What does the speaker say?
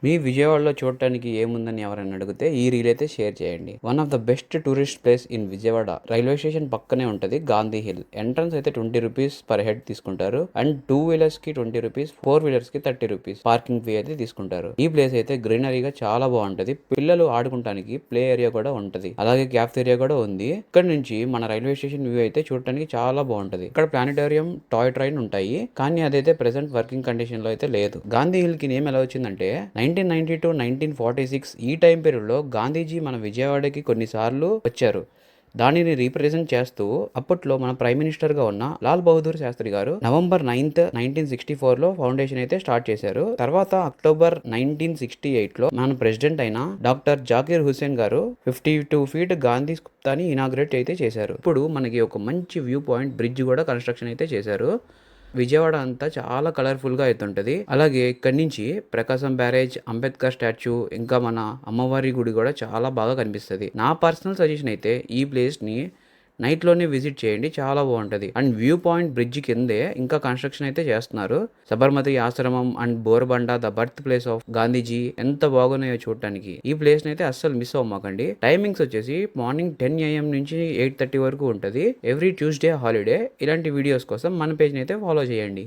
మీ విజయవాడలో చూడటానికి ఏముందని ఎవరైనా అడిగితే ఈ రీల్ అయితే షేర్ చేయండి. One of the best tourist place in Vijayawada. Railway station పక్కనే ఉంటది గాంధీ హిల్. ఎంట్రన్స్ అయితే 20 రూపీస్ పర్ హెడ్ తీసుకుంటారు. అండ్ 2 వీలర్స్ కి 20 రూపీస్, 4 వీలర్స్ కి 30 రూపీస్ పార్కింగ్ ఫీ అయితే తీసుకుంటారు. ఈ ప్లేస్ అయితే గ్రీనరీగా చాలా బాగుంటది. పిల్లలు ఆడుకుంటానికి ప్లే ఏరియా కూడా ఉంటది. అలాగే క్యాఫ్టేరియా కూడా ఉంది. ఇక్కడ నుంచి మన రైల్వే స్టేషన్ వ్యూ అయితే చూడటానికి చాలా బాగుంటది. ఇక్కడ ప్లానిటోరియం, టాయ్ ట్రైన్ ఉంటాయి. కానీ అదైతే ప్రెసెంట్ వర్కింగ్ కండిషన్ లో అయితే లేదు. గాంధీ హిల్ కి నేమ్ ఎలా వచ్చిందంటే 1990 టు 1946 ఈ టైం పీరియడ్లో గాంధీజీ మన విజయవాడకి కొన్నిసార్లు వచ్చారు. దానిని రీప్రజెంట్ చేస్తూ అప్పట్లో మన ప్రైమ్ మినిస్టర్ గా ఉన్న లాల్ బహదూర్ శాస్త్రి గారు నవంబర్ 9th 1964 లో ఫౌండేషన్ అయితే స్టార్ట్ చేశారు. తర్వాత అక్టోబర్ 1968 లో మన ప్రెసిడెంట్ అయిన డాక్టర్ జాకీర్ హుస్సేన్ గారు 52 ఫీట్ గాంధీ స్థూపాన్ని ఇనాగ్రేట్ అయితే చేశారు. ఇప్పుడు మనకి ఒక మంచి వ్యూ పాయింట్ బ్రిడ్జ్ కూడా కన్స్ట్రక్షన్ అయితే చేశారు. విజయవాడ అంతా చాలా కలర్ఫుల్గా అవుతుంటుంది. అలాగే ఇక్కడి నుంచి ప్రకాశం బ్యారేజ్, అంబేద్కర్ స్టాచ్యూ, ఇంకా మన అమ్మవారి గుడి కూడా చాలా బాగా కనిపిస్తుంది. నా పర్సనల్ సజెషన్ అయితే ఈ ప్లేస్ని నైట్లోనే విజిట్ చేయండి, చాలా బాగుంటుంది. అండ్ వ్యూ పాయింట్ బ్రిడ్జ్ కిందే ఇంకా కన్స్ట్రక్షన్ అయితే చేస్తున్నారు. సబర్మతి ఆశ్రమం and Borabanda, the birth place of Gandhiji ఎంత బాగున్నాయో చూడటానికి. ఈ ప్లేస్ అయితే అస్సలు మిస్ అవ్వమాకండి. టైమింగ్స్ వచ్చేసి మార్నింగ్ 10 AM నుంచి 8:30 వరకు ఉంటుంది. Every Tuesday holiday. ఇలాంటి వీడియోస్ కోసం మన పేజ్ని అయితే ఫాలో చేయండి.